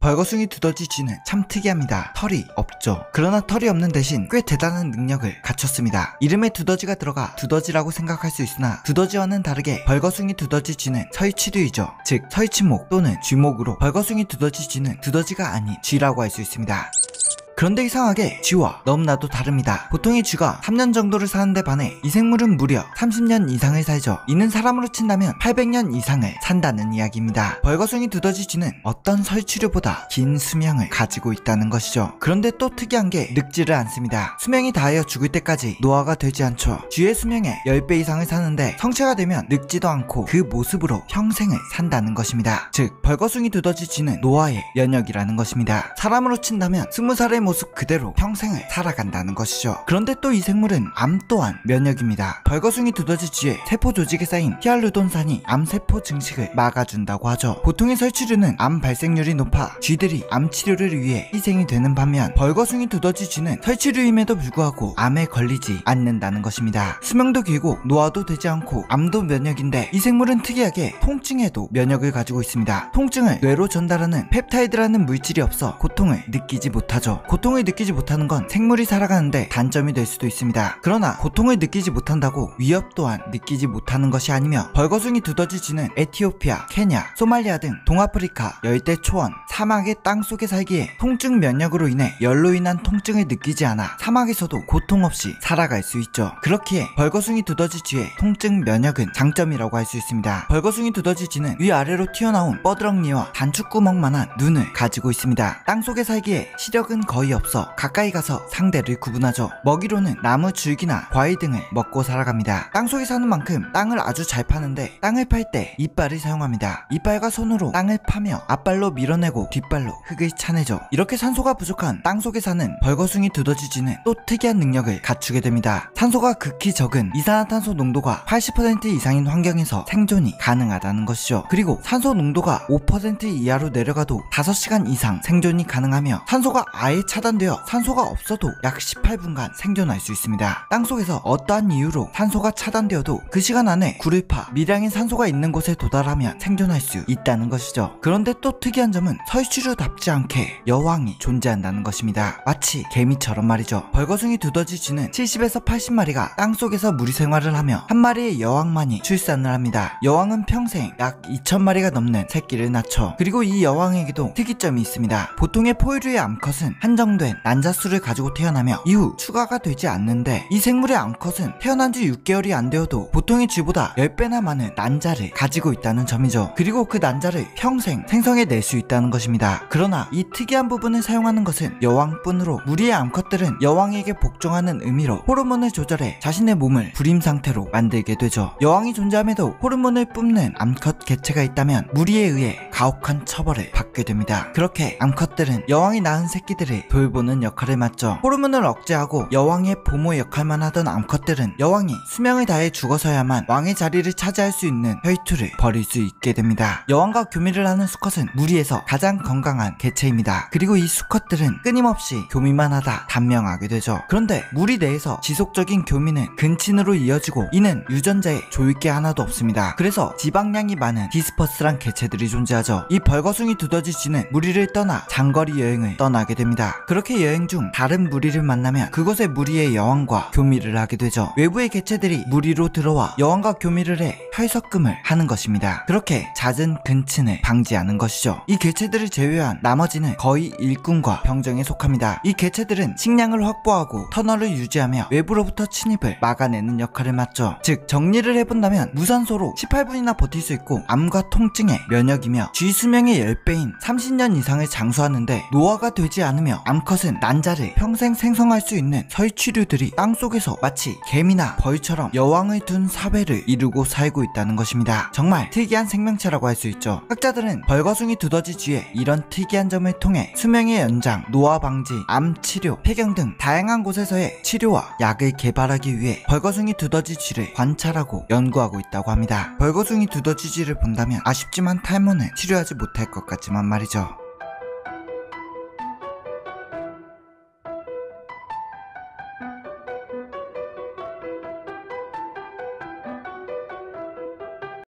벌거숭이 두더지 쥐는 참 특이합니다. 털이 없죠. 그러나 털이 없는 대신 꽤 대단한 능력을 갖췄습니다. 이름에 두더지가 들어가 두더지라고 생각할 수 있으나 두더지와는 다르게 벌거숭이 두더지 쥐는 서위치류이죠. 즉 서위치목 또는 쥐목으로 벌거숭이 두더지 쥐는 두더지가 아닌 쥐라고 할 수 있습니다. 그런데 이상하게 쥐와 너무나도 다릅니다. 보통의 쥐가 3년 정도를 사는데 반해 이 생물은 무려 30년 이상을 살죠. 이는 사람으로 친다면 800년 이상을 산다는 이야기입니다. 벌거숭이 두더지 쥐는 어떤 설치류보다 긴 수명을 가지고 있다는 것이죠. 그런데 또 특이한 게 늙지를 않습니다. 수명이 다하여 죽을 때까지 노화가 되지 않죠. 쥐의 수명의 10배 이상을 사는데 성체가 되면 늙지도 않고 그 모습으로 평생을 산다는 것입니다. 즉 벌거숭이 두더지 쥐는 노화의 면역이라는 것입니다. 사람으로 친다면 20살의 모습 그대로 평생을 살아간다는 것이죠. 그런데 또 이 생물은 암 또한 면역입니다. 벌거숭이 두더지 쥐의 세포 조직에 쌓인 히알루론산이 암세포 증식을 막아준다고 하죠. 보통의 설치류는 암 발생률이 높아 쥐들이 암 치료를 위해 희생이 되는 반면 벌거숭이 두더지 쥐는 설치류임에도 불구하고 암에 걸리지 않는다는 것입니다. 수명도 길고 노화도 되지 않고 암도 면역인데 이 생물은 특이하게 통증에도 면역을 가지고 있습니다. 통증을 뇌로 전달하는 펩타이드라는 물질이 없어 고통을 느끼지 못하죠. 고통을 느끼지 못하는 건 생물이 살아가는데 단점이 될 수도 있습니다. 그러나 고통을 느끼지 못한다고 위협 또한 느끼지 못하는 것이 아니며 벌거숭이 두더지 쥐는 에티오피아, 케냐, 소말리아 등 동아프리카 열대 초원, 사막의 땅속에 살기에 통증 면역으로 인해 열로 인한 통증을 느끼지 않아 사막에서도 고통 없이 살아갈 수 있죠. 그렇기에 벌거숭이 두더지 쥐의 통증 면역은 장점이라고 할 수 있습니다. 벌거숭이 두더지 쥐는 위아래로 튀어나온 뻐드렁니와 단축구멍만한 눈을 가지고 있습니다. 땅속에 살기에 시력은 거의 없어 가까이 가서 상대를 구분하죠. 먹이로는 나무 줄기나 과일 등을 먹고 살아갑니다. 땅속에 사는 만큼 땅을 아주 잘 파는데 땅을 팔 때 이빨을 사용합니다. 이빨과 손으로 땅을 파며 앞발로 밀어내고 뒷발로 흙을 차내죠. 이렇게 산소가 부족한 땅속에 사는 벌거숭이 두더지 쥐는 또 특이한 능력을 갖추게 됩니다. 산소가 극히 적은 이산화탄소 농도가 80% 이상인 환경에서 생존이 가능하다는 것이죠. 그리고 산소 농도가 5% 이하로 내려가도 5시간 이상 생존이 가능하며 산소가 아예 차단되어 산소가 없어도 약 18분간 생존할 수 있습니다. 땅속에서 어떠한 이유로 산소가 차단되어도 그 시간 안에 굴을 파 미량의 산소가 있는 곳에 도달하면 생존할 수 있다는 것이죠. 그런데 또 특이한 점은 설치류답지 않게 여왕이 존재한다는 것입니다. 마치 개미처럼 말이죠. 벌거숭이 두더지 쥐는 70에서 80마리가 땅속에서 무리 생활을 하며 한 마리의 여왕만이 출산을 합니다. 여왕은 평생 약 2000마리가 넘는 새끼를 낳죠. 그리고 이 여왕에게도 특이점이 있습니다. 보통의 포유류의 암컷은 한정된 난자수를 가지고 태어나며 이후 추가가 되지 않는데 이 생물의 암컷은 태어난 지 6개월이 안 되어도 보통의 쥐보다 10배나 많은 난자를 가지고 있다는 점이죠. 그리고 그 난자를 평생 생성해낼 수 있다는 것입니다. 그러나 이 특이한 부분을 사용하는 것은 여왕뿐으로 무리의 암컷들은 여왕에게 복종하는 의미로 호르몬을 조절해 자신의 몸을 불임 상태로 만들게 되죠. 여왕이 존재함에도 호르몬을 뿜는 암컷 개체가 있다면 무리에 의해 가혹한 처벌을 받게 됩니다. 그렇게 암컷들은 여왕이 낳은 새끼들을 돌보는 역할을 맡죠. 호르몬을 억제하고 여왕의 보모 역할만 하던 암컷들은 여왕이 수명을 다해 죽어서야만 왕의 자리를 차지할 수 있는 혈투를 벌일 수 있게 됩니다. 여왕과 교미를 하는 수컷은 무리에서 가장 건강한 개체입니다. 그리고 이 수컷들은 끊임없이 교미만 하다 단명하게 되죠. 그런데 무리 내에서 지속적인 교미는 근친으로 이어지고 이는 유전자에 좋을 게 하나도 없습니다. 그래서 지방량이 많은 디스퍼스란 개체들이 존재하죠. 이 벌거숭이 두더지 쥐는 무리를 떠나 장거리 여행을 떠나게 됩니다. 그렇게 여행 중 다른 무리를 만나면 그곳의 무리의 여왕과 교미를 하게 되죠. 외부의 개체들이 무리로 들어와 여왕과 교미를 해 혈섞음을 하는 것입니다. 그렇게 잦은 근친을 방지하는 것이죠. 이 개체들을 제외한 나머지는 거의 일꾼과 병정에 속합니다. 이 개체들은 식량을 확보하고 터널을 유지하며 외부로부터 침입을 막아내는 역할을 맡죠. 즉 정리를 해본다면 무산소로 18분이나 버틸 수 있고 암과 통증에 면역이며 쥐 수명의 10배인 30년 이상을 장수하는데 노화가 되지 않으며 암컷은 난자를 평생 생성할 수 있는 설치류들이 땅속에서 마치 개미나 벌처럼 여왕을 둔 사회를 이루고 살고 있다는 것입니다. 정말 특이한 생명체라고 할 수 있죠. 학자들은 벌거숭이 두더지 쥐의 이런 특이한 점을 통해 수명의 연장, 노화 방지, 암 치료, 폐경 등 다양한 곳에서의 치료와 약을 개발하기 위해 벌거숭이 두더지 쥐를 관찰하고 연구하고 있다고 합니다. 벌거숭이 두더지 쥐를 본다면 아쉽지만 탈모는 치료하지 못할 것 같지만 말이죠.